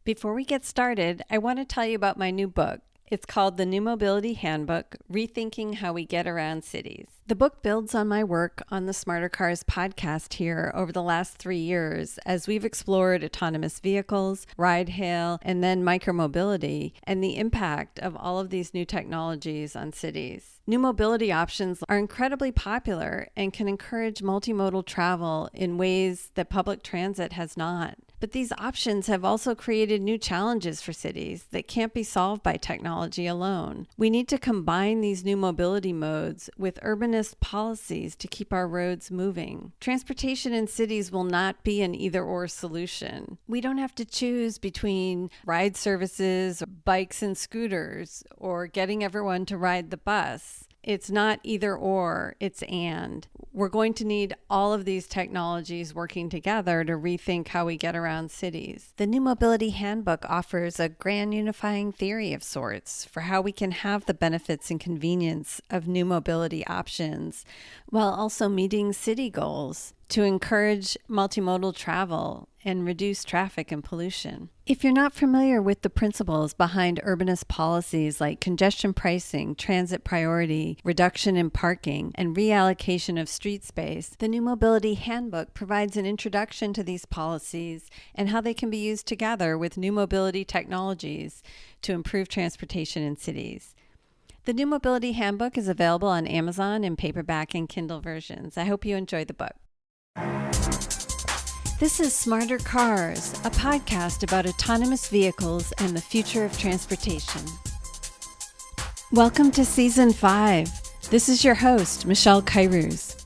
Before we get started, I want to tell you about my new book. It's called The New Mobility Handbook, Rethinking How We Get Around Cities. The book builds on my work on the Smarter Cars podcast here over the last 3 years as we've explored autonomous vehicles, ride-hail, and then micromobility, and the impact of all of these new technologies on cities. New mobility options are incredibly popular and can encourage multimodal travel in ways that public transit has not. But these options have also created new challenges for cities that can't be solved by technology alone. We need to combine these new mobility modes with urbanist policies to keep our roads moving. Transportation in cities will not be an either-or solution. We don't have to choose between ride services, bikes and scooters, or getting everyone to ride the bus. It's not either or, it's and. We're going to need all of these technologies working together to rethink how we get around cities. The New Mobility Handbook offers a grand unifying theory of sorts for how we can have the benefits and convenience of new mobility options while also meeting city goals to encourage multimodal travel and reduce traffic and pollution. If you're not familiar with the principles behind urbanist policies like congestion pricing, transit priority, reduction in parking, and reallocation of street space, the New Mobility Handbook provides an introduction to these policies and how they can be used together with new mobility technologies to improve transportation in cities. The New Mobility Handbook is available on Amazon in paperback and Kindle versions. I hope you enjoy the book. This is Smarter Cars, a podcast about autonomous vehicles and the future of transportation. Welcome to Season 5. This is your host, Michelle Kairouz.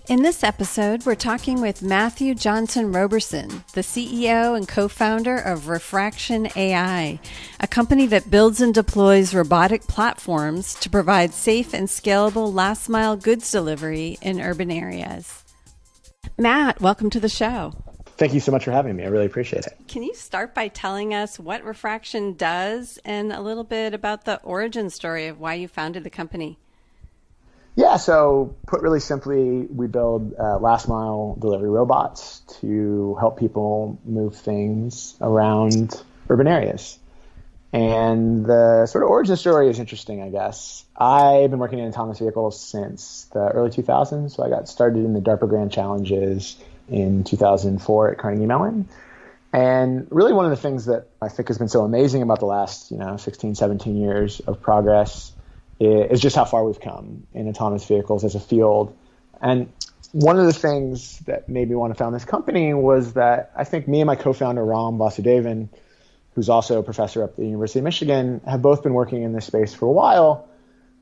In this episode, we're talking with Matthew Johnson-Roberson, the CEO and co-founder of RefractionAI, a company that builds and deploys robotic platforms to provide safe and scalable last-mile goods delivery in urban areas. Matt, welcome to the show. Thank you so much for having me. I really appreciate it. Can you start by telling us what Refraction does and a little bit about the origin story of why you founded the company? Yeah, so put really simply, we build last mile delivery robots to help people move things around urban areas. And the sort of origin story is interesting, I guess. I've been working in autonomous vehicles since the early 2000s. So I got started in the DARPA Grand Challenges in 2004 at Carnegie Mellon. And really one of the things that I think has been so amazing about the last 16, 17 years of progress is just how far we've come in autonomous vehicles as a field. And one of the things that made me want to found this company was that I think me and my co-founder, Ram Vasudevan, who's also a professor up at the University of Michigan, have both been working in this space for a while,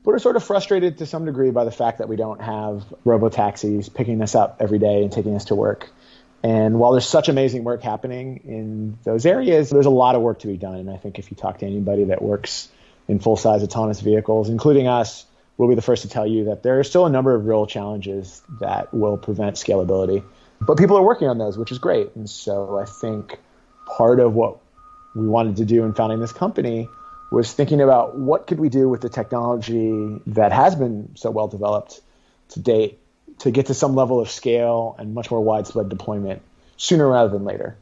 but are sort of frustrated to some degree by the fact that we don't have robo-taxis picking us up every day and taking us to work. And while there's such amazing work happening in those areas, there's a lot of work to be done. And I think if you talk to anybody that works in full-size autonomous vehicles, including us, we'll be the first to tell you that there are still a number of real challenges that will prevent scalability. But people are working on those, which is great. And so I think part of what we wanted to do in founding this company was thinking about what could we do with the technology that has been so well developed to date to get to some level of scale and much more widespread deployment sooner rather than later.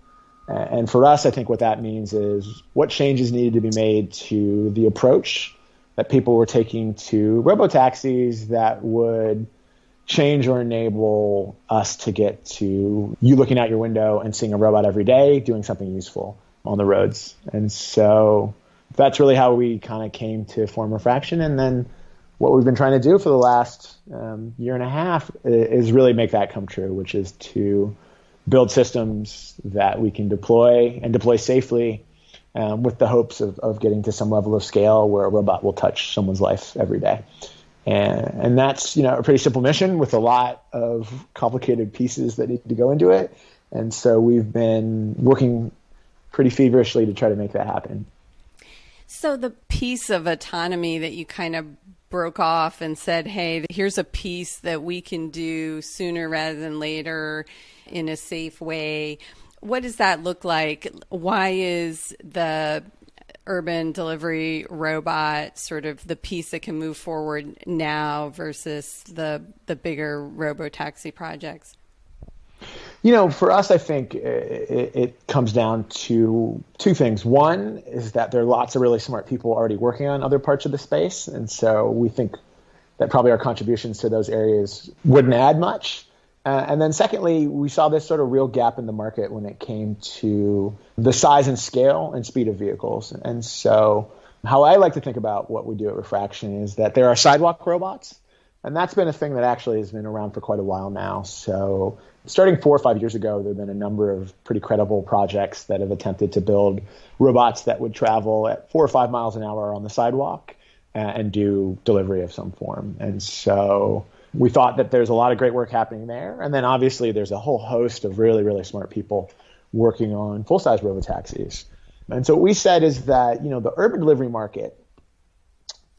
And for us, I think what that means is what changes needed to be made to the approach that people were taking to robotaxis that would change or enable us to get to you looking out your window and seeing a robot every day doing something useful on the roads. And so that's really how we kind of came to form Refraction. And then what we've been trying to do for the last year and a half is really make that come true, which is to build systems that we can deploy and deploy safely with the hopes of getting to some level of scale where a robot will touch someone's life every day. And that's a pretty simple mission with a lot of complicated pieces that need to go into it. And so we've been working pretty feverishly to try to make that happen. So the piece of autonomy that you kind of broke off and said, hey, here's a piece that we can do sooner rather than later in a safe way. What does that look like? Why is the urban delivery robot sort of the piece that can move forward now versus the bigger robo-taxi projects? For us, I think it comes down to two things. One is that there are lots of really smart people already working on other parts of the space. And so we think that probably our contributions to those areas wouldn't add much. And then secondly, we saw this sort of real gap in the market when it came to the size and scale and speed of vehicles. And so how I like to think about what we do at Refraction is that there are sidewalk robots. And that's been a thing that actually has been around for quite a while now. So starting 4 or 5 years ago, there have been a number of pretty credible projects that have attempted to build robots that would travel at 4 or 5 miles an hour on the sidewalk and do delivery of some form. And so we thought that there's a lot of great work happening there. And then obviously there's a whole host of really, really smart people working on full-size robotaxis. And so what we said is that, the urban delivery market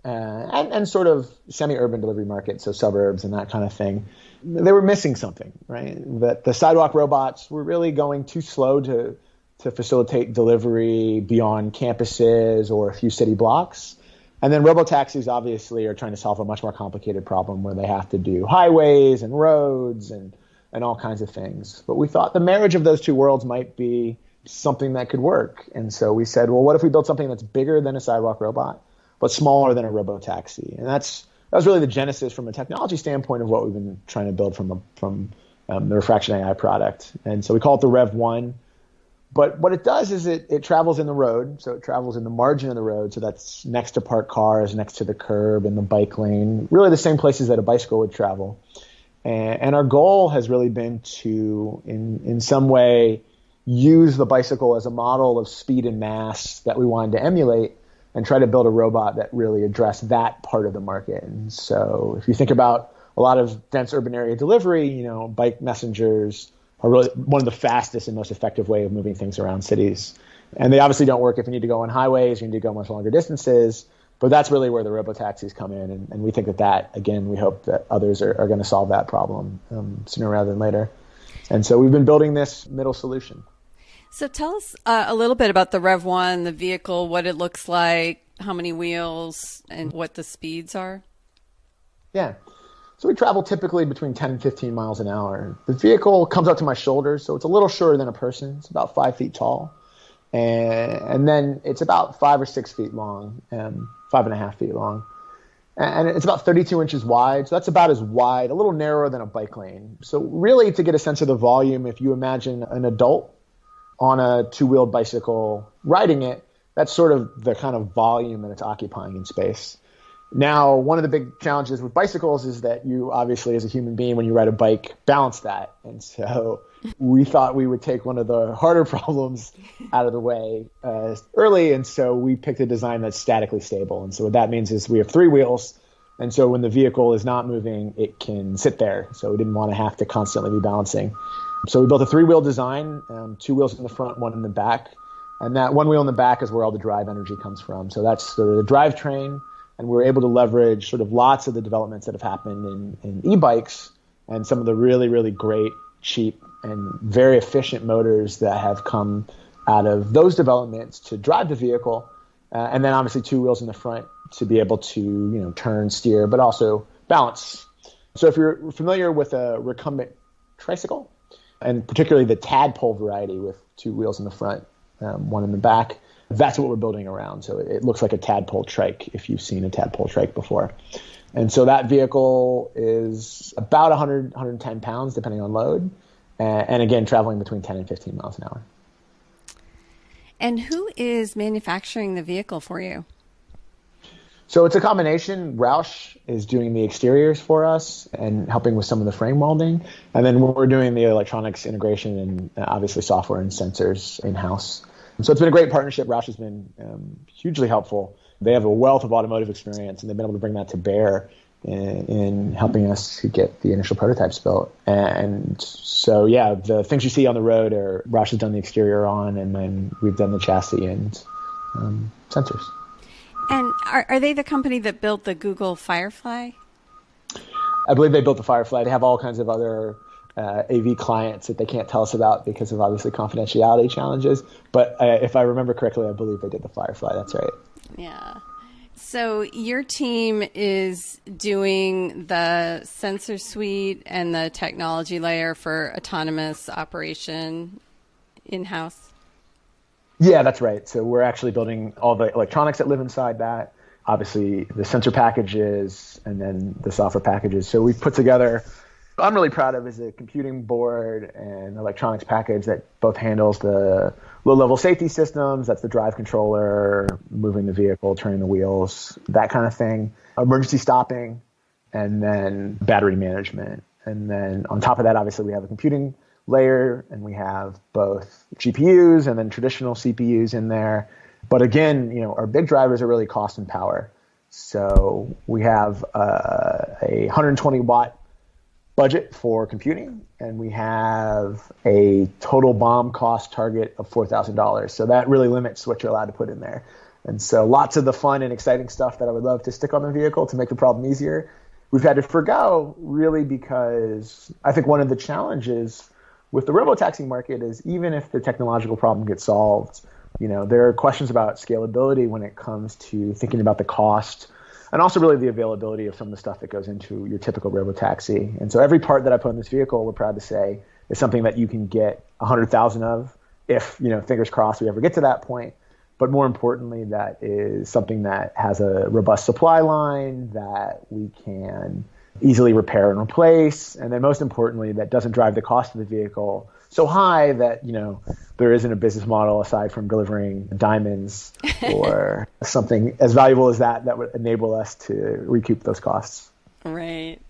and sort of semi-urban delivery market, so suburbs and that kind of thing, they were missing something, right? That the sidewalk robots were really going too slow to facilitate delivery beyond campuses or a few city blocks. And then robotaxis obviously are trying to solve a much more complicated problem where they have to do highways and roads and all kinds of things. But we thought the marriage of those two worlds might be something that could work. And so we said, well, what if we build something that's bigger than a sidewalk robot, but smaller than a robotaxi? And that was really the genesis from a technology standpoint of what we've been trying to build from the RefractionAI product. And so we call it the Rev 1. But what it does is it travels in the road, so it travels in the margin of the road, so that's next to parked cars, next to the curb, in the bike lane, really the same places that a bicycle would travel. And our goal has really been to, in some way, use the bicycle as a model of speed and mass that we wanted to emulate and try to build a robot that really addressed that part of the market. And so if you think about a lot of dense urban area delivery, bike messengers are really one of the fastest and most effective way of moving things around cities. And they obviously don't work if you need to go on highways, you need to go much longer distances, but that's really where the robotaxis come in. And we think that, again, we hope that others are going to solve that problem sooner rather than later. And so we've been building this middle solution. So tell us a little bit about the Rev 1, the vehicle, what it looks like, how many wheels, and what the speeds are. Yeah. So we travel typically between 10 and 15 miles an hour. The vehicle comes up to my shoulders, so it's a little shorter than a person. It's about 5 feet tall. And then it's about 5 or 6 feet long, 5.5 feet long. And it's about 32 inches wide. So that's about as wide, a little narrower than a bike lane. So really, to get a sense of the volume, if you imagine an adult on a two-wheeled bicycle riding it, that's sort of the kind of volume that it's occupying in space. Now, one of the big challenges with bicycles is that you obviously, as a human being, when you ride a bike, balance that. And so we thought we would take one of the harder problems out of the way early. And so we picked a design that's statically stable. And so what that means is we have 3 wheels. And so when the vehicle is not moving, it can sit there. So we didn't want to have to constantly be balancing. So we built a 3-wheel design, 2 wheels in the front, 1 in the back. And that 1 wheel in the back is where all the drive energy comes from. So that's the drivetrain. And we were able to leverage sort of lots of the developments that have happened in e-bikes and some of the really, really great, cheap, and very efficient motors that have come out of those developments to drive the vehicle. And then obviously 2 wheels in the front to be able to, turn, steer, but also balance. So if you're familiar with a recumbent tricycle, and particularly the tadpole variety with 2 wheels in the front, 1 in the back, that's what we're building around. So it looks like a tadpole trike if you've seen a tadpole trike before. And so that vehicle is about 100, 110 pounds, depending on load. And again, traveling between 10 and 15 miles an hour. And who is manufacturing the vehicle for you? So it's a combination. Roush is doing the exteriors for us and helping with some of the frame welding. And then we're doing the electronics integration and obviously software and sensors in-house. So it's been a great partnership. Roush has been hugely helpful. They have a wealth of automotive experience, and they've been able to bring that to bear in helping us to get the initial prototypes built. And so, yeah, the things you see on the road are Roush has done the exterior on, and then we've done the chassis and sensors. And are they the company that built the Google Firefly? I believe they built the Firefly. They have all kinds of other AV clients that they can't tell us about because of obviously confidentiality challenges. But if I remember correctly, I believe they did the Firefly. That's right. Yeah. So your team is doing the sensor suite and the technology layer for autonomous operation in-house? Yeah, that's right. So we're actually building all the electronics that live inside that, obviously the sensor packages and then the software packages. So we've put together, I'm really proud of, is a computing board and electronics package that both handles the low-level safety systems, that's the drive controller, moving the vehicle, turning the wheels, that kind of thing, emergency stopping, and then battery management. And then on top of that, obviously, we have a computing layer, and we have both GPUs and then traditional CPUs in there. But again, our big drivers are really cost and power. So we have a 120 watt budget for computing, and we have a total BOM cost target of $4,000. So that really limits what you're allowed to put in there. And so lots of the fun and exciting stuff that I would love to stick on the vehicle to make the problem easier, we've had to forgo, really, because I think one of the challenges with the robotaxi market is even if the technological problem gets solved, there are questions about scalability when it comes to thinking about the cost and also really the availability of some of the stuff that goes into your typical robotaxi. And so every part that I put in this vehicle, we're proud to say, is something that you can get 100,000 of if, fingers crossed, we ever get to that point. But more importantly, that is something that has a robust supply line that we can easily repair and replace. And then most importantly, that doesn't drive the cost of the vehicle so high that, there isn't a business model aside from delivering diamonds or something as valuable as that would enable us to recoup those costs. Right.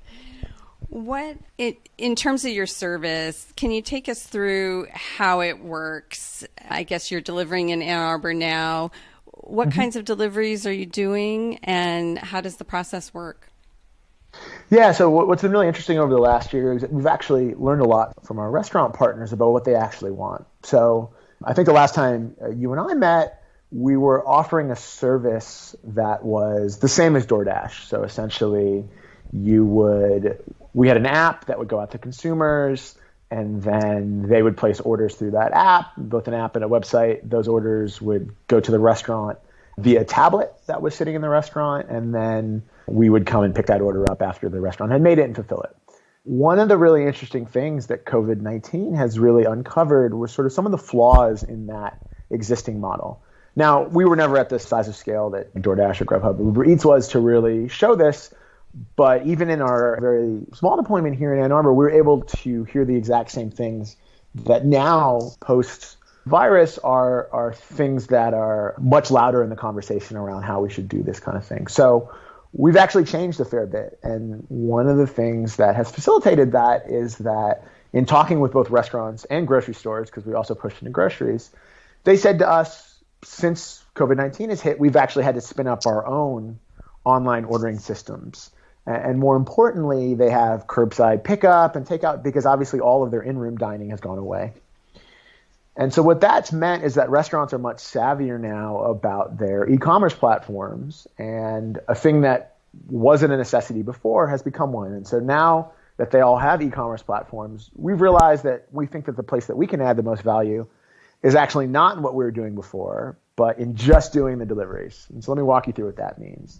In terms of your service, can you take us through how it works? I guess you're delivering in Ann Arbor now. What kinds of deliveries are you doing, and how does the process work? Yeah, so what's been really interesting over the last year is that we've actually learned a lot from our restaurant partners about what they actually want. So I think the last time you and I met, we were offering a service that was the same as DoorDash. So essentially, we had an app that would go out to consumers, and then they would place orders through that app, both an app and a website. Those orders would go to the restaurant via a tablet that was sitting in the restaurant, and then we would come and pick that order up after the restaurant had made it and fulfill it. One of the really interesting things that COVID-19 has really uncovered was sort of some of the flaws in that existing model. Now, we were never at the size of scale that DoorDash or Grubhub or Uber Eats was to really show this, but even in our very small deployment here in Ann Arbor, we were able to hear the exact same things that now, post-virus, are things that are much louder in the conversation around how we should do this kind of thing. So we've actually changed a fair bit. And one of the things that has facilitated that is that in talking with both restaurants and grocery stores, because we also pushed into groceries, they said to us, since COVID-19 has hit, we've actually had to spin up our own online ordering systems. And more importantly, they have curbside pickup and takeout because obviously all of their in-room dining has gone away. And so what that's meant is that restaurants are much savvier now about their e-commerce platforms, and a thing that wasn't a necessity before has become one. And so now that they all have e-commerce platforms, we've realized that we think that the place that we can add the most value is actually not in what we were doing before, but in just doing the deliveries. And so let me walk you through what that means.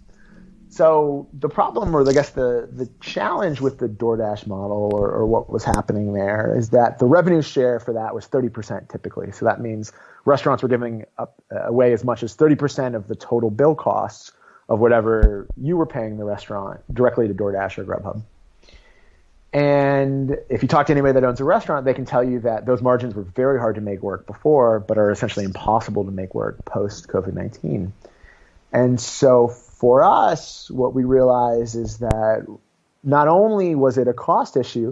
So the problem, or I guess the challenge with the DoorDash model or what was happening there is that the revenue share for that was 30% typically. So that means restaurants were giving away as much as 30% of the total bill costs of whatever you were paying the restaurant directly to DoorDash or Grubhub. And if you talk to anybody that owns a restaurant, they can tell you that those margins were very hard to make work before, but are essentially impossible to make work post-COVID-19. And so for us, what we realized is that not only was it a cost issue,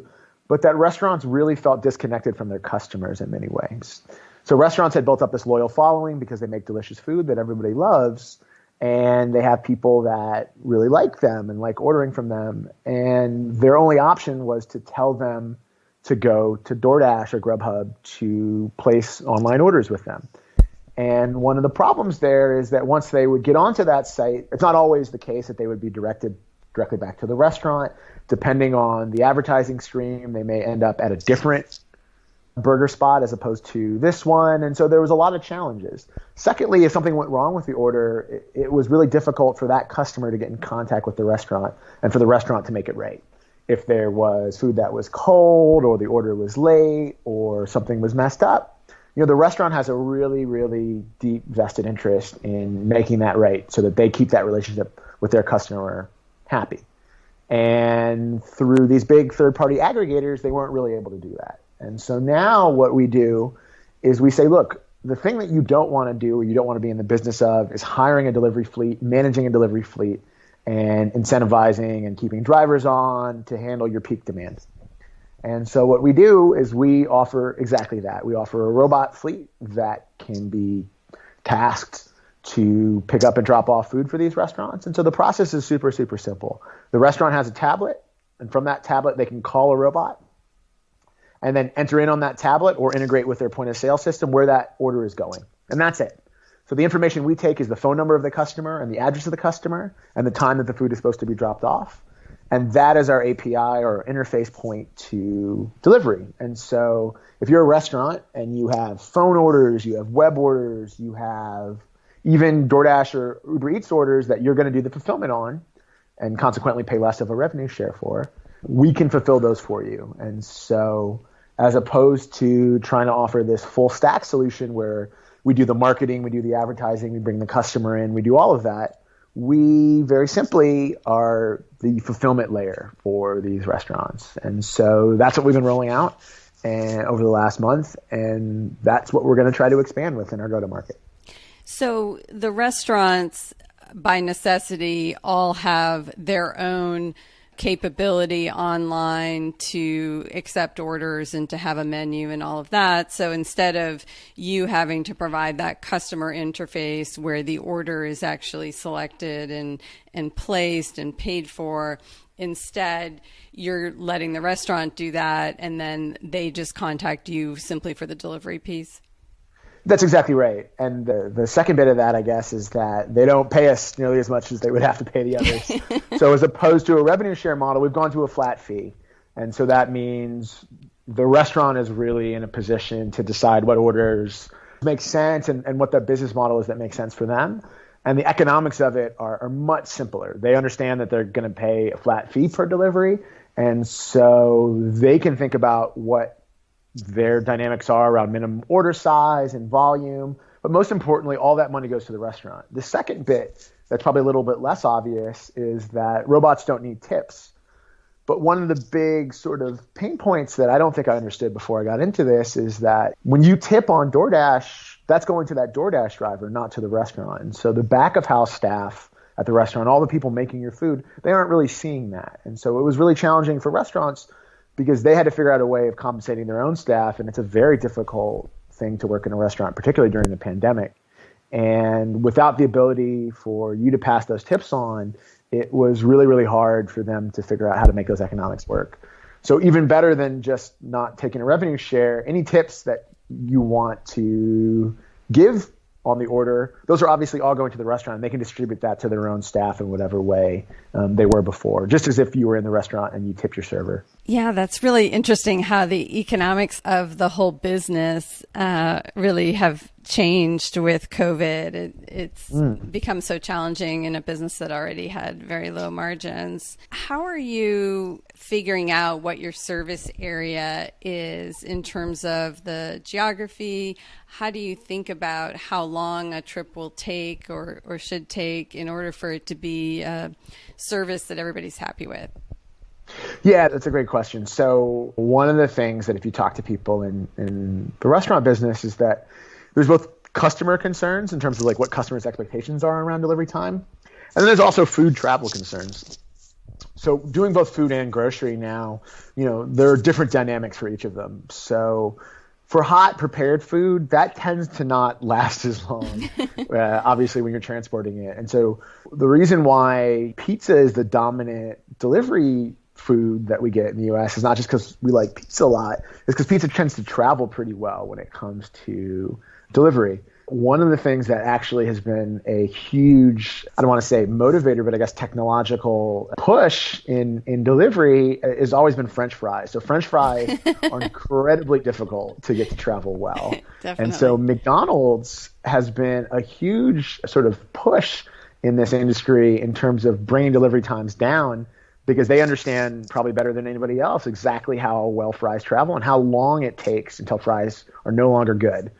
but that restaurants really felt disconnected from their customers in many ways. So restaurants had built up this loyal following because they make delicious food that everybody loves, and they have people that really like them and like ordering from them. And their only option was to tell them to go to DoorDash or Grubhub to place online orders with them. And one of the problems there is that once they would get onto that site, it's not always the case that they would be directed directly back to the restaurant. Depending on the advertising stream, they may end up at a different burger spot as opposed to this one. And so there was a lot of challenges. Secondly, if something went wrong with the order, it was really difficult for that customer to get in contact with the restaurant and for the restaurant to make it right. If there was food that was cold or the order was late or something was messed up, the restaurant has a really, really deep vested interest in making that right so that they keep that relationship with their customer happy. And through these big third-party aggregators, they weren't really able to do that. And so now what we do is we say, look, the thing that you don't want to do or you don't want to be in the business of is hiring a delivery fleet, managing a delivery fleet, and incentivizing and keeping drivers on to handle your peak demand. And so what we do is we offer exactly that. We offer a robot fleet that can be tasked to pick up and drop off food for these restaurants. And so the process is super, super simple. The restaurant has a tablet, and from that tablet, they can call a robot and then enter in on that tablet or integrate with their point of sale system where that order is going. And that's it. So the information we take is the phone number of the customer and the address of the customer and the time that the food is supposed to be dropped off. And that is our API or interface point to delivery. And so if you're a restaurant and you have phone orders, you have web orders, you have even DoorDash or Uber Eats orders that you're going to do the fulfillment on and consequently pay less of a revenue share for, we can fulfill those for you. And so as opposed to trying to offer this full stack solution where we do the marketing, we do the advertising, we bring the customer in, we do all of that, we very simply are the fulfillment layer for these restaurants. And so that's what we've been rolling out over the last month, and that's what we're going to try to expand with in our go-to-market. So the restaurants, by necessity, all have their own capability online to accept orders and to have a menu and all of that. So instead of you having to provide that customer interface where the order is actually selected and placed and paid for, instead you're letting the restaurant do that and then they just contact you simply for the delivery piece. That's exactly right. And the second bit of that, I guess, is that they don't pay us nearly as much as they would have to pay the others. So as opposed to a revenue share model, we've gone to a flat fee. And so that means the restaurant is really in a position to decide what orders make sense and what the business model is that makes sense for them. And the economics of it are much simpler. They understand that they're going to pay a flat fee per delivery. And so they can think about what their dynamics are around minimum order size and volume. But most importantly, all that money goes to the restaurant. The second bit that's probably a little bit less obvious is that robots don't need tips. But one of the big sort of pain points that I don't think I understood before I got into this is that when you tip on DoorDash, that's going to that DoorDash driver, not to the restaurant. And so the back of house staff at the restaurant, all the people making your food, they aren't really seeing that. And so it was really challenging for restaurants because they had to figure out a way of compensating their own staff, and it's a very difficult thing to work in a restaurant, particularly during the pandemic. And without the ability for you to pass those tips on, it was really, really hard for them to figure out how to make those economics work. So even better than just not taking a revenue share, any tips that you want to give on the order, those are obviously all going to the restaurant, and they can distribute that to their own staff in whatever way they were before, just as if you were in the restaurant and you tipped your server. Yeah, that's really interesting how the economics of the whole business really have changed with COVID. It's become so challenging in a business that already had very low margins. How are you figuring out what your service area is in terms of the geography? How do you think about how long a trip will take or should take in order for it to be a service that everybody's happy with? Yeah, that's a great question. So one of the things that if you talk to people in the restaurant business is that there's both customer concerns in terms of like what customers' expectations are around delivery time. And then there's also food travel concerns. So doing both food and grocery now, there are different dynamics for each of them. So for hot prepared food, that tends to not last as long, obviously, when you're transporting it. And so the reason why pizza is the dominant delivery food that we get in the U.S. is not just because we like pizza a lot, it's because pizza tends to travel pretty well when it comes to delivery. One of the things that actually has been a huge, I don't want to say motivator, but I guess technological push in delivery has always been French fries. So French fries are incredibly difficult to get to travel well. Definitely. And so McDonald's has been a huge sort of push in this industry in terms of bringing delivery times down, because they understand probably better than anybody else exactly how well fries travel and how long it takes until fries are no longer good.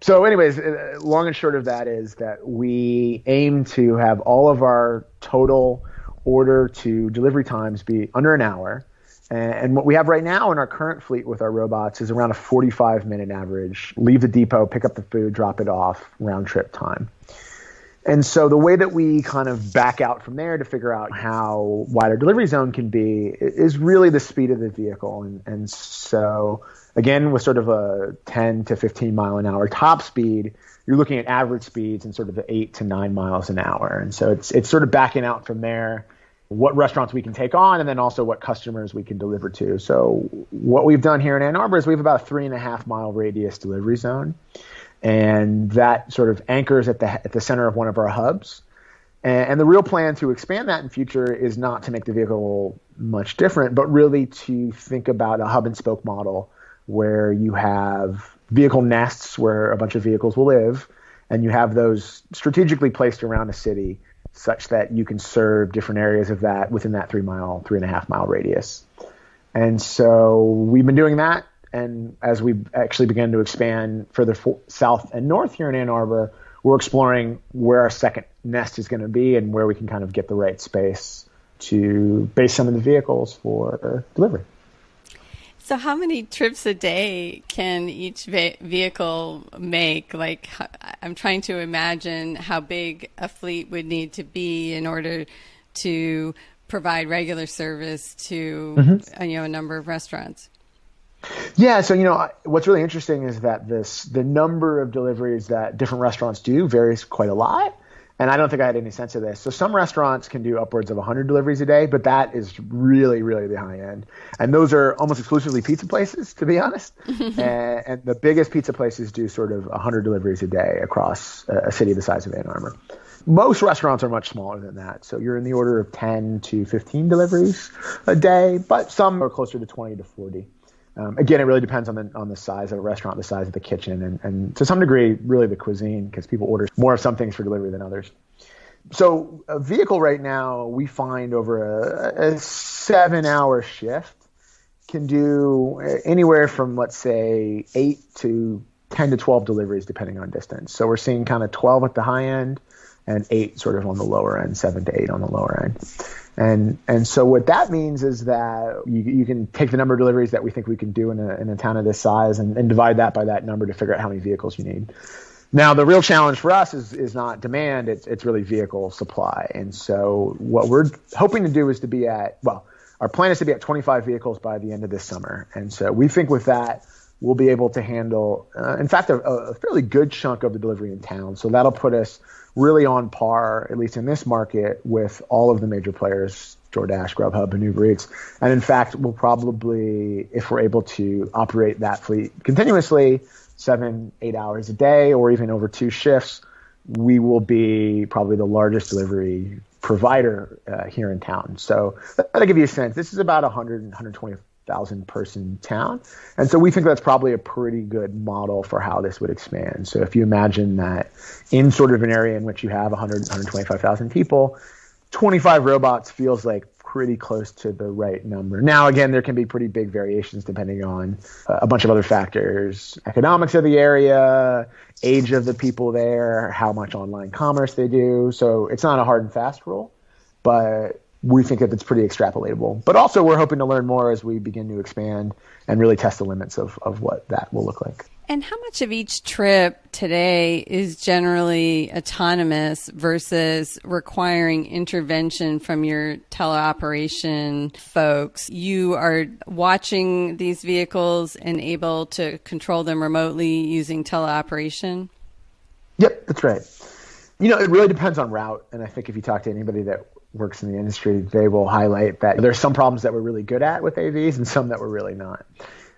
So anyways, long and short of that is that we aim to have all of our total order to delivery times be under an hour. And what we have right now in our current fleet with our robots is around a 45-minute average. Leave the depot, pick up the food, drop it off, round trip time. And so the way that we kind of back out from there to figure out how wide our delivery zone can be is really the speed of the vehicle. And so again, with sort of a 10 to 15 mile an hour top speed, you're looking at average speeds in sort of the 8 to 9 miles an hour. And so it's sort of backing out from there what restaurants we can take on and then also what customers we can deliver to. So what we've done here in Ann Arbor is we have about a 3.5 mile radius delivery zone. And that sort of anchors at the center of one of our hubs. And the real plan to expand that in future is not to make the vehicle much different, but really to think about a hub and spoke model where you have vehicle nests where a bunch of vehicles will live, and you have those strategically placed around a city such that you can serve different areas of that within that 3.5 mile radius. And so we've been doing that. And as we actually began to expand further south and north here in Ann Arbor, we're exploring where our second nest is going to be and where we can kind of get the right space to base some of the vehicles for delivery. So how many trips a day can each vehicle make? Like, I'm trying to imagine how big a fleet would need to be in order to provide regular service to a number of restaurants. Yeah, so what's really interesting is that the number of deliveries that different restaurants do varies quite a lot, and I don't think I had any sense of this. So some restaurants can do upwards of 100 deliveries a day, but that is really, really the high end, and those are almost exclusively pizza places, to be honest. And the biggest pizza places do sort of 100 deliveries a day across a city the size of Ann Arbor. Most restaurants are much smaller than that, so you're in the order of 10 to 15 deliveries a day, but some are closer to 20 to 40. Again, it really depends on the size of a restaurant, the size of the kitchen, and to some degree, really the cuisine, because people order more of some things for delivery than others. So a vehicle right now, we find over a 7-hour shift can do anywhere from, let's say, 8 to 10 to 12 deliveries, depending on distance. So we're seeing kind of 12 at the high end and 8 sort of on the lower end, 7 to 8 on the lower end. And so what that means is that you can take the number of deliveries that we think we can do in a town of this size and divide that by that number to figure out how many vehicles you need. Now, the real challenge for us is not demand, it's really vehicle supply. And so what we're hoping to do is to be our plan is to be at 25 vehicles by the end of this summer. And so we think with that, we'll be able to handle, in fact, a fairly good chunk of the delivery in town. So that'll put us really on par, at least in this market, with all of the major players, DoorDash, Grubhub, and Uber Eats. And in fact, we'll probably, if we're able to operate that fleet continuously, 7-8 hours a day, or even over 2 shifts, we will be probably the largest delivery provider here in town. So that'll give you a sense. This is about 120,000 person town. And so we think that's probably a pretty good model for how this would expand. So if you imagine that in sort of an area in which you have 125,000 people, 25 robots feels like pretty close to the right number. Now, again, there can be pretty big variations depending on a bunch of other factors: economics of the area, age of the people there, how much online commerce they do. So it's not a hard and fast rule, but we think that it's pretty extrapolatable. But also we're hoping to learn more as we begin to expand and really test the limits of what that will look like. And how much of each trip today is generally autonomous versus requiring intervention from your tele-operation folks? You are watching these vehicles and able to control them remotely using tele-operation? Yep, that's right. It really depends on route. And I think if you talk to anybody that works in the industry, they will highlight that there's some problems that we're really good at with AVs and some that we're really not.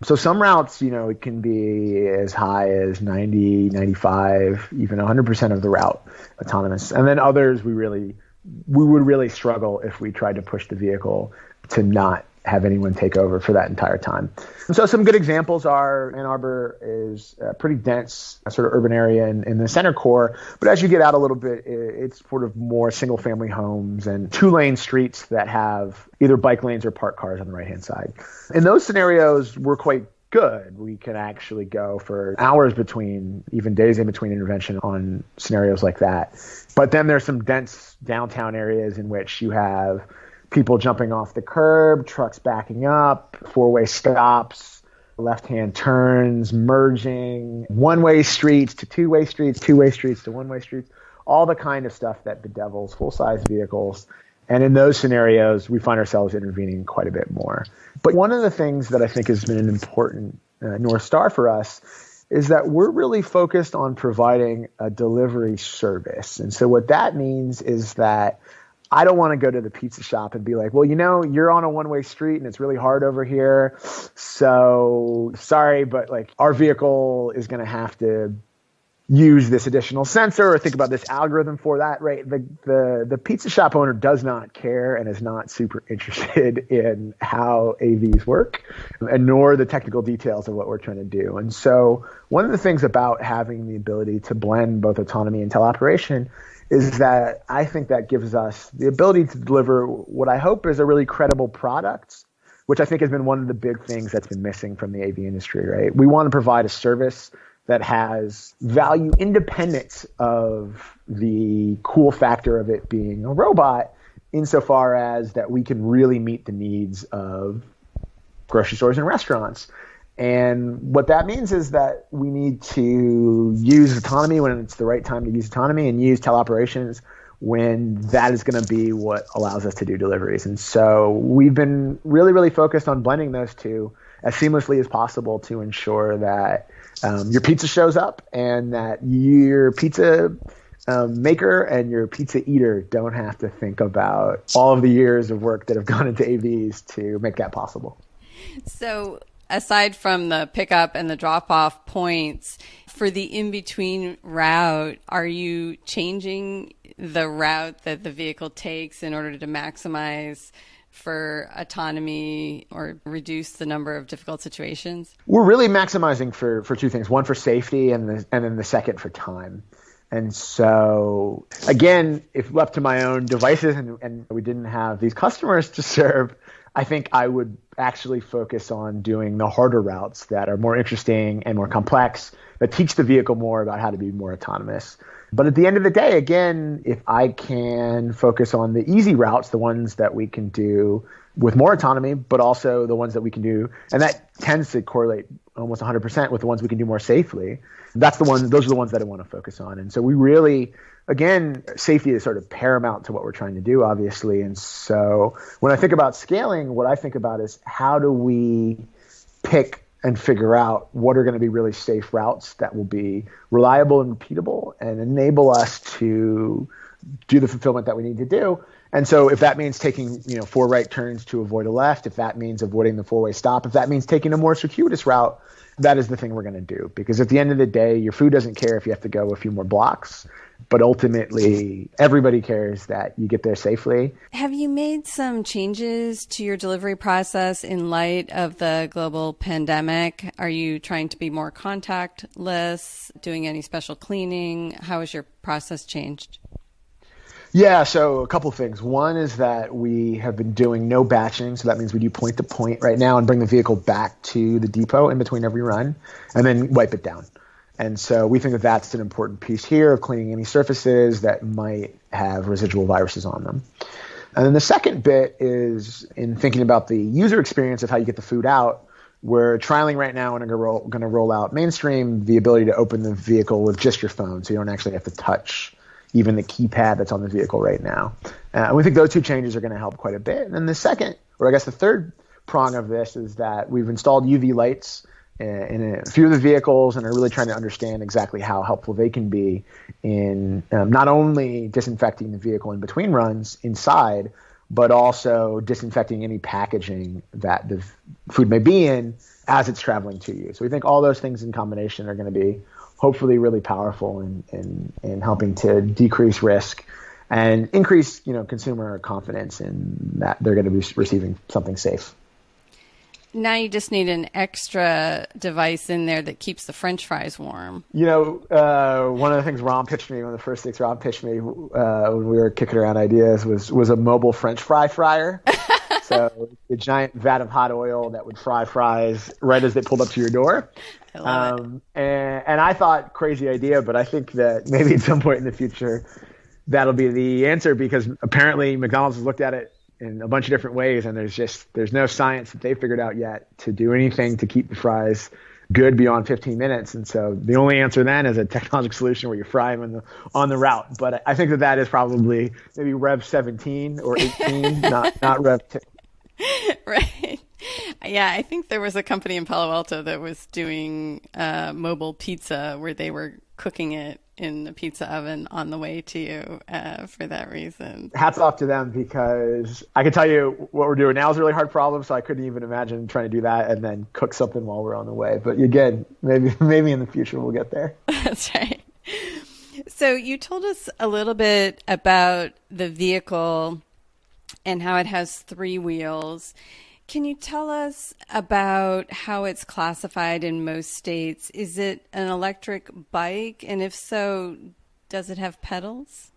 So some routes, it can be as high as 90, 95, even 100% of the route autonomous. And then others, we would really struggle if we tried to push the vehicle to not have anyone take over for that entire time. And so some good examples are Ann Arbor is a pretty dense sort of urban area in the center core. But as you get out a little bit, it's sort of more single family homes and 2-lane streets that have either bike lanes or parked cars on the right-hand side. In those scenarios, we're quite good. We can actually go for hours between, even days in between intervention on scenarios like that. But then there's some dense downtown areas in which you have people jumping off the curb, trucks backing up, 4-way stops, left-hand turns, merging, one-way streets to 2-way streets, 2-way streets to 1-way streets, all the kind of stuff that bedevils full-size vehicles. And in those scenarios, we find ourselves intervening quite a bit more. But one of the things that I think has been an important North Star for us is that we're really focused on providing a delivery service. And so what that means is that I don't want to go to the pizza shop and be like, well, you're on a 1-way street and it's really hard over here. So sorry, but like our vehicle is going to have to use this additional sensor or think about this algorithm for that, right? The pizza shop owner does not care and is not super interested in how AVs work, and nor the technical details of what we're trying to do. And so one of the things about having the ability to blend both autonomy and teleoperation is that I think that gives us the ability to deliver what I hope is a really credible product, which I think has been one of the big things that's been missing from the AV industry, right? We want to provide a service that has value independent of the cool factor of it being a robot, insofar as that we can really meet the needs of grocery stores and restaurants. And what that means is that we need to use autonomy when it's the right time to use autonomy, and use teleoperations when that is going to be what allows us to do deliveries. And so we've been really, really focused on blending those two as seamlessly as possible to ensure that your pizza shows up and that your pizza maker and your pizza eater don't have to think about all of the years of work that have gone into AVs to make that possible. So aside from the pickup and the drop-off points, for the in-between route, are you changing the route that the vehicle takes in order to maximize for autonomy or reduce the number of difficult situations? We're really maximizing for two things. One, for safety, and then the second for time. And so, again, if left to my own devices and we didn't have these customers to serve, I think I would actually focus on doing the harder routes that are more interesting and more complex, that teach the vehicle more about how to be more autonomous. But at the end of the day, again, if I can focus on the easy routes, the ones that we can do with more autonomy, but also the ones that we can do, and that tends to correlate almost 100% with the ones we can do more safely, those are the ones that I want to focus on. And so we really, again, safety is sort of paramount to what we're trying to do, obviously. And so when I think about scaling, what I think about is how do we pick and figure out what are going to be really safe routes that will be reliable and repeatable and enable us to do the fulfillment that we need to do. And so if that means taking 4 right turns to avoid a left, if that means avoiding the 4-way stop, if that means taking a more circuitous route, that is the thing we're going to do. Because at the end of the day, your food doesn't care if you have to go a few more blocks, but ultimately everybody cares that you get there safely. Have you made some changes to your delivery process in light of the global pandemic? Are you trying to be more contactless, doing any special cleaning? How has your process changed? Yeah, so a couple of things. One is that we have been doing no batching, so that means we do point to point right now and bring the vehicle back to the depot in between every run and then wipe it down. And so we think that that's an important piece here of cleaning any surfaces that might have residual viruses on them. And then the second bit is in thinking about the user experience of how you get the food out. We're trialing right now and are going to roll out mainstream the ability to open the vehicle with just your phone, so you don't actually have to touch even the keypad that's on the vehicle right now. And we think those two changes are going to help quite a bit. And then the second, or I guess the third prong of this is that we've installed UV lights in a few of the vehicles and are really trying to understand exactly how helpful they can be in not only disinfecting the vehicle in between runs inside, but also disinfecting any packaging that the food may be in as it's traveling to you. So we think all those things in combination are going to be hopefully really powerful in helping to decrease risk and increase, consumer confidence in that they're going to be receiving something safe. Now you just need an extra device in there that keeps the French fries warm. One of the things Ron pitched me, one of the first things Ron pitched me when we were kicking around ideas was a mobile French fry fryer. So a giant vat of hot oil that would fry fries right as they pulled up to your door. I love it. And I thought, crazy idea, but I think that maybe at some point in the future, that'll be the answer, because apparently McDonald's has looked at it in a bunch of different ways, and there's no science that they've figured out yet to do anything to keep the fries good beyond 15 minutes. And so the only answer then is a technological solution where you fry them on the route. But I think that is probably maybe Rev 17 or 18, not Rev 10. Right. Yeah, I think there was a company in Palo Alto that was doing mobile pizza where they were cooking it in the pizza oven on the way to you for that reason. Hats off to them, because I can tell you what we're doing now is a really hard problem, so I couldn't even imagine trying to do that and then cook something while we're on the way. But again, maybe in the future we'll get there. That's right. So you told us a little bit about the vehicle and how it has 3 wheels. Can you tell us about how it's classified in most states? Is it an electric bike? And if so, does it have pedals?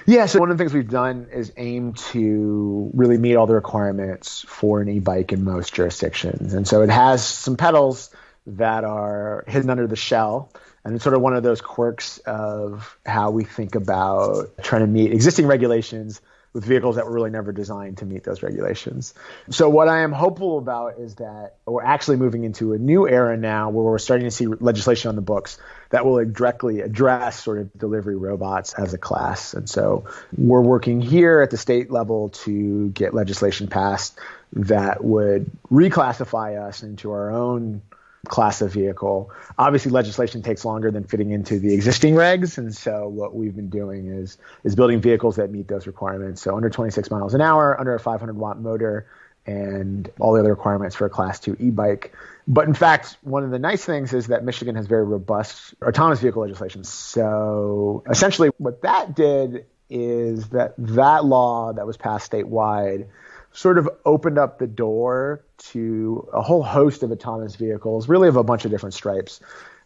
Yeah, so one of the things we've done is aim to really meet all the requirements for an e-bike in most jurisdictions. And so it has some pedals that are hidden under the shell. And it's sort of one of those quirks of how we think about trying to meet existing regulations with vehicles that were really never designed to meet those regulations. So what I am hopeful about is that we're actually moving into a new era now where we're starting to see legislation on the books that will directly address sort of delivery robots as a class. And so we're working here at the state level to get legislation passed that would reclassify us into our own class of vehicle. Obviously, legislation takes longer than fitting into the existing regs, and so what we've been doing is building vehicles that meet those requirements. So under 26 miles an hour, under a 500-watt motor, and all the other requirements for a Class 2 e-bike. But in fact, one of the nice things is that Michigan has very robust autonomous vehicle legislation. So essentially what that did is that law that was passed statewide sort of opened up the door to a whole host of autonomous vehicles, really of a bunch of different stripes.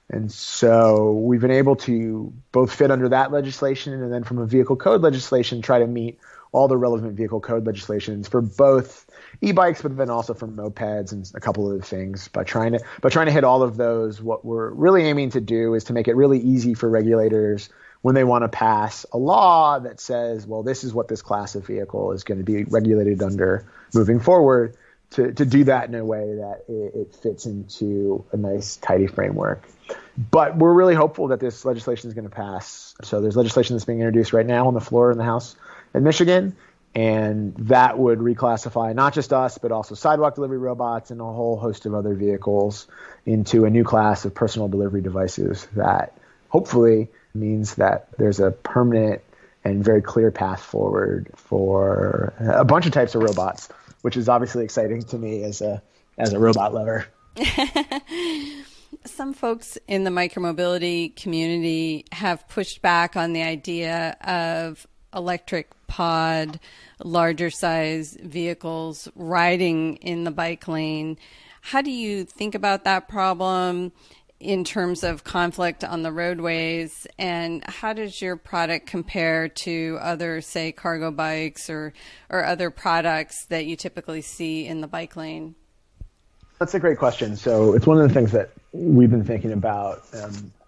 And so we've been able to both fit under that legislation and then from a vehicle code legislation try to meet all the relevant vehicle code legislations for both e-bikes, but then also for mopeds and a couple of other things. By trying to hit all of those, what we're really aiming to do is to make it really easy for regulators when they want to pass a law that says, well, this is what this class of vehicle is going to be regulated under moving forward, to do that in a way that it fits into a nice, tidy framework. But we're really hopeful that this legislation is going to pass. So there's legislation that's being introduced right now on the floor in the House in Michigan, and that would reclassify not just us, but also sidewalk delivery robots and a whole host of other vehicles into a new class of personal delivery devices that hopefully means that there's a permanent and very clear path forward for a bunch of types of robots, which is obviously exciting to me as a robot lover. Some folks in the micromobility community have pushed back on the idea of electric pod, larger size vehicles riding in the bike lane. How do you think about that problem in terms of conflict on the roadways, and how does your product compare to other, say, cargo bikes or other products that you typically see in the bike lane? That's a great question. So it's one of the things that we've been thinking about.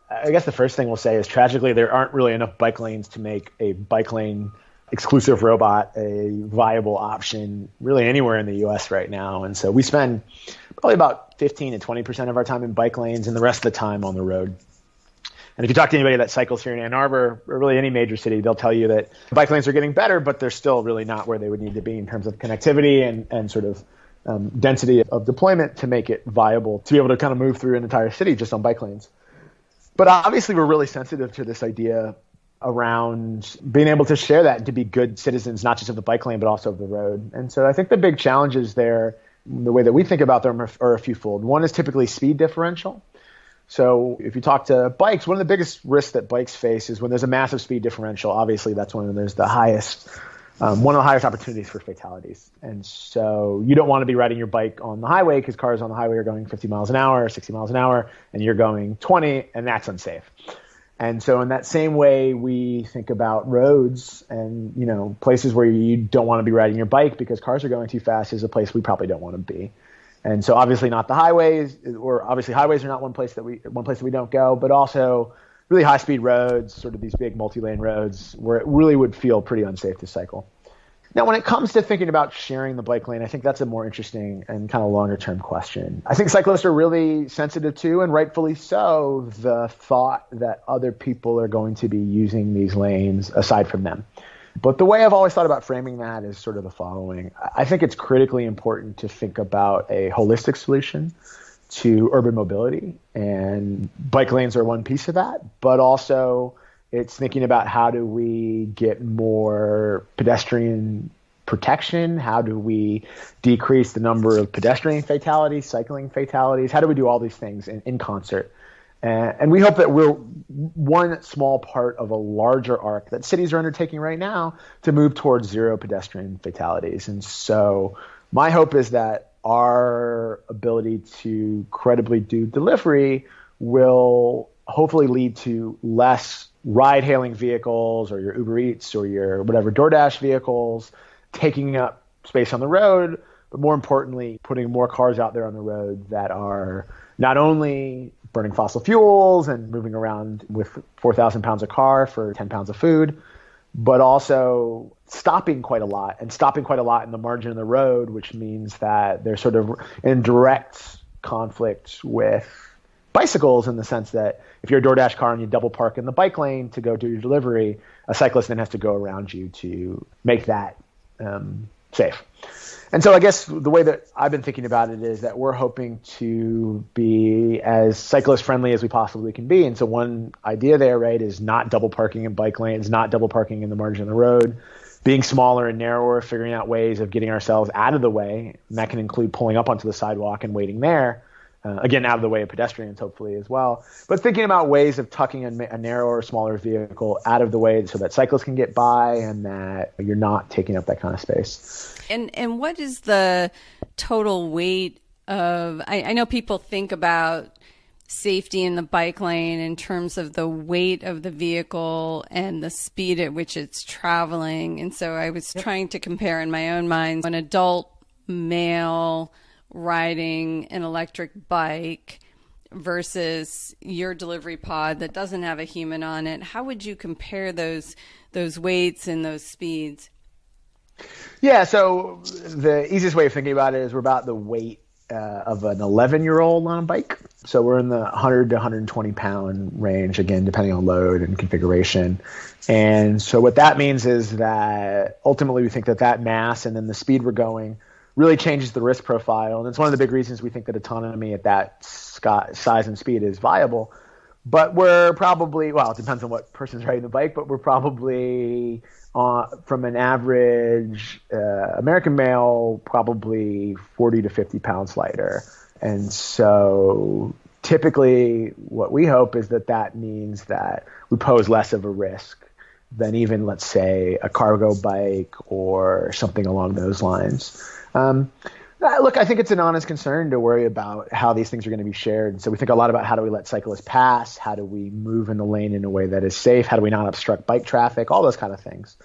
I guess the first thing we'll say is, tragically, there aren't really enough bike lanes to make a bike lane exclusive robot a viable option really anywhere in the U.S. right now. And so we spend probably about 15 to 20% of our time in bike lanes and the rest of the time on the road. And if you talk to anybody that cycles here in Ann Arbor, or really any major city, they'll tell you that bike lanes are getting better, but they're still really not where they would need to be in terms of connectivity and sort of density of deployment to make it viable to be able to kind of move through an entire city just on bike lanes. But obviously, we're really sensitive to this idea around being able to share that and to be good citizens, not just of the bike lane, but also of the road. And so I think the big challenges there, the way that we think about them are a fewfold. One is typically speed differential. So if you talk to bikes, one of the biggest risks that bikes face is when there's a massive speed differential. Obviously, that's when there's the highest, one of the highest opportunities for fatalities. And so you don't want to be riding your bike on the highway because cars on the highway are going 50 miles an hour, 60 miles an hour, and you're going 20, and that's unsafe. And so in that same way, we think about roads and, places where you don't want to be riding your bike because cars are going too fast is a place we probably don't want to be. And so obviously not the highways, or obviously highways are not one place that we don't go, but also really high speed roads, sort of these big multi-lane roads where it really would feel pretty unsafe to cycle. Now, when it comes to thinking about sharing the bike lane, I think that's a more interesting and kind of longer term question. I think cyclists are really sensitive to, and rightfully so, the thought that other people are going to be using these lanes aside from them. But the way I've always thought about framing that is sort of the following. I think it's critically important to think about a holistic solution to urban mobility, and bike lanes are one piece of that, but also it's thinking about how do we get more pedestrian protection? How do we decrease the number of pedestrian fatalities, cycling fatalities? How do we do all these things in concert? And we hope that we're one small part of a larger arc that cities are undertaking right now to move towards zero pedestrian fatalities. And so my hope is that our ability to credibly do delivery will hopefully lead to less ride-hailing vehicles or your Uber Eats or your whatever DoorDash vehicles taking up space on the road, but more importantly, putting more cars out there on the road that are not only burning fossil fuels and moving around with 4,000 pounds of car for 10 pounds of food, but also stopping quite a lot in the margin of the road, which means that they're sort of in direct conflict with bicycles in the sense that if you're a DoorDash car and you double park in the bike lane to go do your delivery, a cyclist then has to go around you to make that safe. And so I guess the way that I've been thinking about it is that we're hoping to be as cyclist friendly as we possibly can be. And so one idea there, right, is not double parking in bike lanes, not double parking in the margin of the road, being smaller and narrower, figuring out ways of getting ourselves out of the way. And that can include pulling up onto the sidewalk and waiting there. Again, out of the way of pedestrians, hopefully, as well. But thinking about ways of tucking a narrower, smaller vehicle out of the way so that cyclists can get by and that you're not taking up that kind of space. And what is the total weight of, I know people think about safety in the bike lane in terms of the weight of the vehicle and the speed at which it's traveling. And so I was trying to compare in my own mind an adult male riding an electric bike versus your delivery pod that doesn't have a human on it. How would you compare those weights and those speeds? Yeah, so the easiest way of thinking about it is we're about the weight of an 11-year-old on a bike. So we're in the 100 to 120 pound range, again, depending on load and configuration. And so what that means is that ultimately we think that mass and then the speed we're going really changes the risk profile. And it's one of the big reasons we think that autonomy at that size and speed is viable. But we're probably, well, it depends on what person's riding the bike, but we're probably from an average American male, probably 40 to 50 pounds lighter. And so typically what we hope is that means that we pose less of a risk than even, let's say, a cargo bike or something along those lines. Look, I think it's an honest concern to worry about how these things are going to be shared. So we think a lot about how do we let cyclists pass? How do we move in the lane in a way that is safe? How do we not obstruct bike traffic? All those kind of things.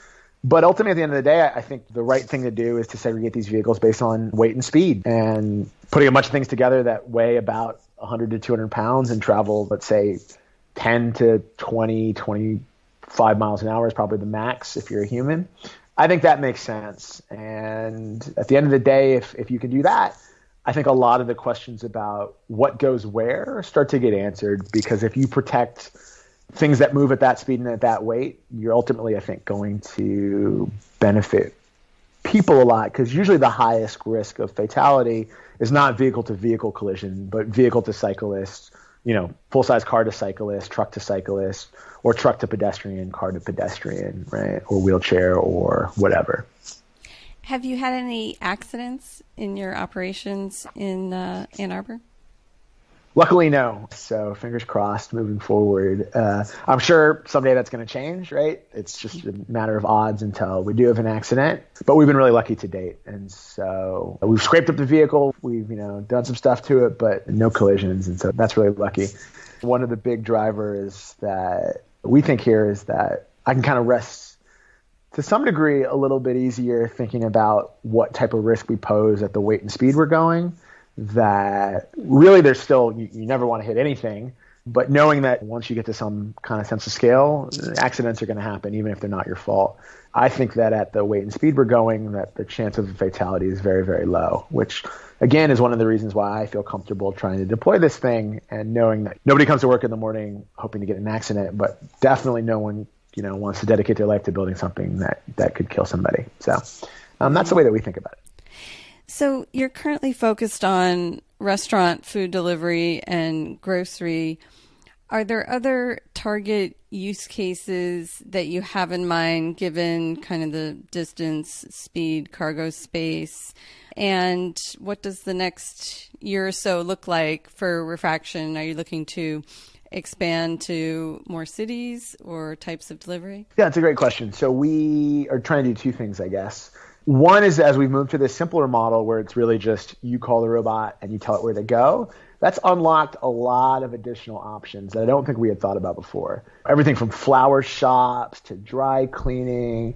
But ultimately, at the end of the day, I think the right thing to do is to segregate these vehicles based on weight and speed, and putting a bunch of things together that weigh about 100 to 200 pounds and travel, let's say, 10 to 20, 25 miles an hour is probably the max if you're a human. I think that makes sense. And at the end of the day, if you can do that, I think a lot of the questions about what goes where start to get answered, because if you protect things that move at that speed and at that weight, you're ultimately, I think, going to benefit people a lot, because usually the highest risk of fatality is not vehicle to vehicle collision, but vehicle to cyclist, full-size car to cyclist, truck to cyclist, or truck to pedestrian, car to pedestrian, right? Or wheelchair or whatever. Have you had any accidents in your operations in Ann Arbor? Luckily, no. So fingers crossed moving forward. I'm sure someday that's going to change, right? It's just a matter of odds until we do have an accident. But we've been really lucky to date. And so we've scraped up the vehicle. We've, done some stuff to it, but no collisions. And so that's really lucky. One of the big drivers that we think here is that I can kind of rest to some degree a little bit easier thinking about what type of risk we pose at the weight and speed we're going. That really there's still, you never want to hit anything, but knowing that once you get to some kind of sense of scale, accidents are going to happen even if they're not your fault. I think that at the weight and speed we're going, that the chance of a fatality is very, very low, which again is one of the reasons why I feel comfortable trying to deploy this thing and knowing that nobody comes to work in the morning hoping to get an accident, but definitely no one, wants to dedicate their life to building something that could kill somebody. So that's the way that we think about it. So you're currently focused on restaurant, food delivery, and grocery. Are there other target use cases that you have in mind, given kind of the distance, speed, cargo space? And what does the next year or so look like for Refraction? Are you looking to expand to more cities or types of delivery? Yeah, it's a great question. So we are trying to do two things, I guess. One is as we've moved to this simpler model where it's really just you call the robot and you tell it where to go, that's unlocked a lot of additional options that I don't think we had thought about before. Everything from flower shops to dry cleaning.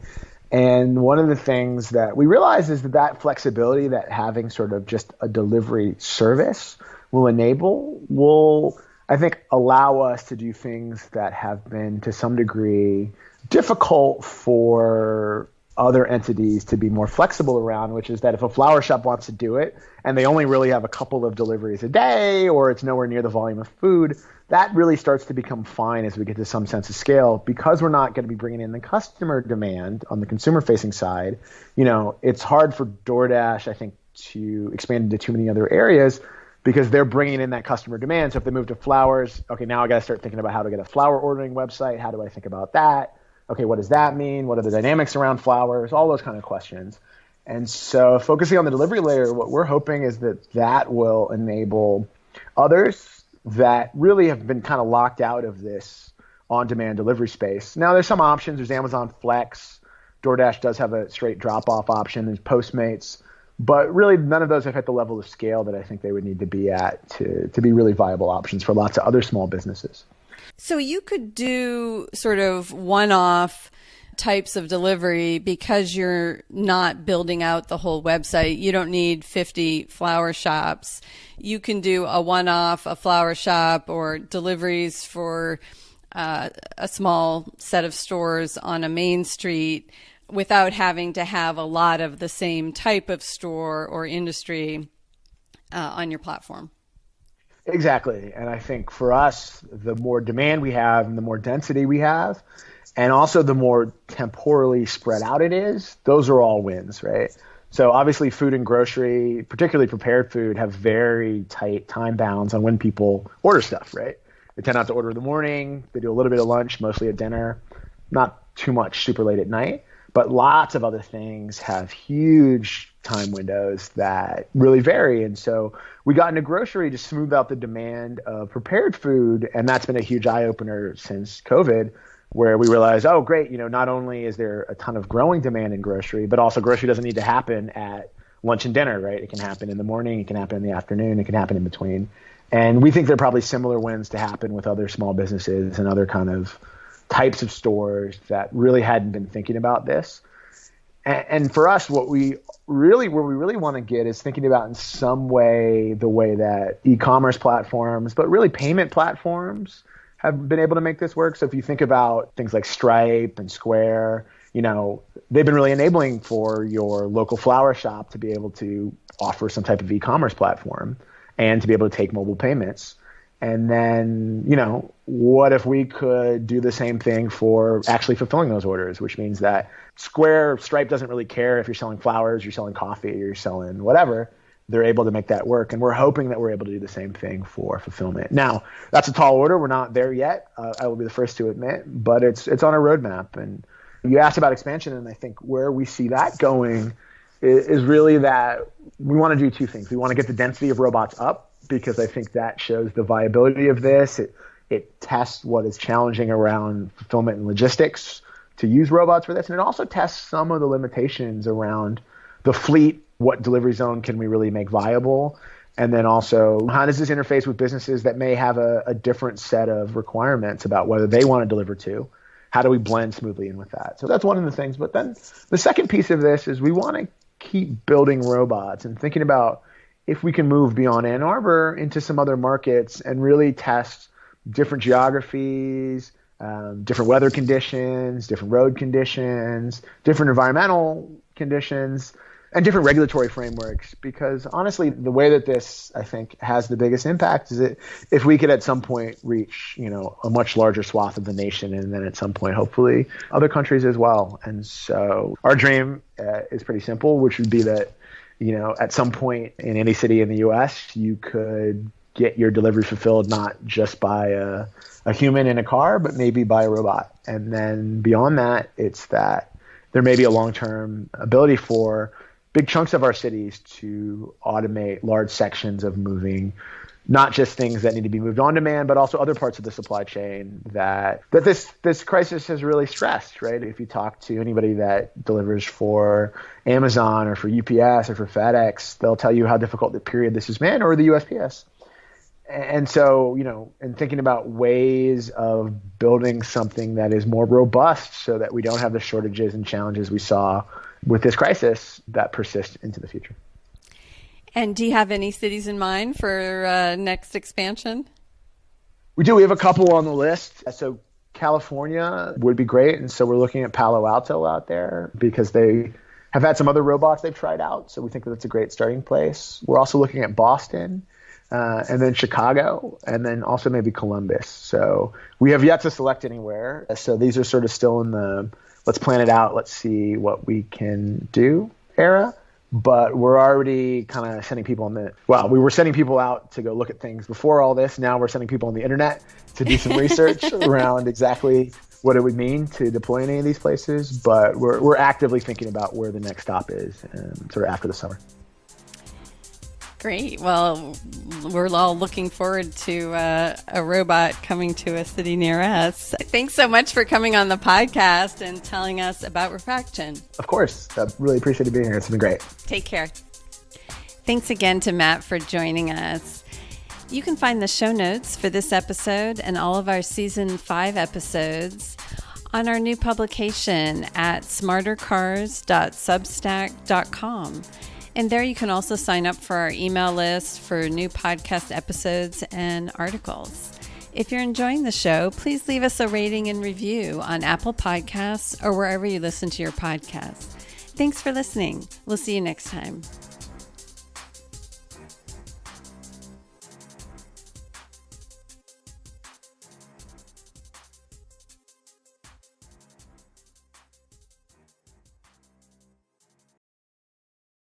And one of the things that we realize is that flexibility that having sort of just a delivery service will enable will, I think, allow us to do things that have been to some degree difficult for other entities to be more flexible around, which is that if a flower shop wants to do it and they only really have a couple of deliveries a day or it's nowhere near the volume of food, that really starts to become fine as we get to some sense of scale because we're not going to be bringing in the customer demand on the consumer facing side. It's hard for DoorDash, I think, to expand into too many other areas because they're bringing in that customer demand. So if they move to flowers, okay, now I got to start thinking about how to get a flower ordering website. How do I think about that? Okay, what does that mean? What are the dynamics around flowers? All those kind of questions. And so focusing on the delivery layer, what we're hoping is that will enable others that really have been kind of locked out of this on-demand delivery space. Now, there's some options. There's Amazon Flex. DoorDash does have a straight drop-off option. There's Postmates. But really, none of those have hit the level of scale that I think they would need to be at to be really viable options for lots of other small businesses. So you could do sort of one-off types of delivery because you're not building out the whole website. You don't need 50 flower shops. You can do a one-off, a flower shop, or deliveries for a small set of stores on a main street without having to have a lot of the same type of store or industry on your platform. Exactly. And I think for us, the more demand we have and the more density we have, and also the more temporally spread out it is, those are all wins, right? So obviously food and grocery, particularly prepared food, have very tight time bounds on when people order stuff, right? They tend not to order in the morning. They do a little bit of lunch, mostly at dinner, not too much super late at night. But lots of other things have huge time windows that really vary. And so we got into grocery to smooth out the demand of prepared food. And that's been a huge eye-opener since COVID, where we realized, oh, great, not only is there a ton of growing demand in grocery, but also grocery doesn't need to happen at lunch and dinner, right? It can happen in the morning, it can happen in the afternoon, it can happen in between. And we think there are probably similar wins to happen with other small businesses and other kind of types of stores that really hadn't been thinking about this. And for us, where we really want to get is thinking about in some way the way that e-commerce platforms, but really payment platforms have been able to make this work. So if you think about things like Stripe and Square, they've been really enabling for your local flower shop to be able to offer some type of e-commerce platform and to be able to take mobile payments. And then, what if we could do the same thing for actually fulfilling those orders, which means that Stripe doesn't really care if you're selling flowers, you're selling coffee, you're selling whatever. they're able to make that work. And we're hoping that we're able to do the same thing for fulfillment. Now, that's a tall order. We're not there yet. I will be the first to admit, but it's on our roadmap. And you asked about expansion, and I think where we see that going is really that we want to do two things. We want to get the density of robots up, because I think that shows the viability of this. It tests what is challenging around fulfillment and logistics to use robots for this. And it also tests some of the limitations around the fleet. What delivery zone can we really make viable? And then also, how does this interface with businesses that may have a different set of requirements about whether they want to deliver to? How do we blend smoothly in with that? So that's one of the things. But then the second piece of this is we want to keep building robots and thinking about if we can move beyond Ann Arbor into some other markets and really test different geographies, different weather conditions, different road conditions, different environmental conditions, and different regulatory frameworks. Because honestly, the way that this, I think, has the biggest impact is that if we could at some point reach, a much larger swath of the nation, and then at some point, hopefully, other countries as well. And so our dream is pretty simple, which would be that, at some point in any city in the U.S., you could get your delivery fulfilled not just by a human in a car, but maybe by a robot. And then beyond that, it's that there may be a long-term ability for big chunks of our cities to automate large sections of moving, not just things that need to be moved on demand, but also other parts of the supply chain that this crisis has really stressed, right? If you talk to anybody that delivers for Amazon or for UPS or for FedEx, they'll tell you how difficult the period this has been, or the USPS. And so, in thinking about ways of building something that is more robust so that we don't have the shortages and challenges we saw with this crisis that persist into the future. And do you have any cities in mind for next expansion? We do. We have a couple on the list. So California would be great. And so we're looking at Palo Alto out there because they have had some other robots they've tried out. So we think that that's a great starting place. We're also looking at Boston. And then Chicago, and then also maybe Columbus. So we have yet to select anywhere. So these are sort of still in the let's plan it out, let's see what we can do era. But we're already kind of sending people we were sending people out to go look at things before all this. Now we're sending people on the internet to do some research around exactly what it would mean to deploy any of these places. But we're actively thinking about where the next stop is, sort of after the summer. Great. Well, we're all looking forward to a robot coming to a city near us. Thanks so much for coming on the podcast and telling us about Refraction. Of course. I really appreciated being here. It's been great. Take care. Thanks again to Matt for joining us. You can find the show notes for this episode and all of our season 5 episodes on our new publication at smartercars.substack.com. And there you can also sign up for our email list for new podcast episodes and articles. If you're enjoying the show, please leave us a rating and review on Apple Podcasts or wherever you listen to your podcasts. Thanks for listening. We'll see you next time.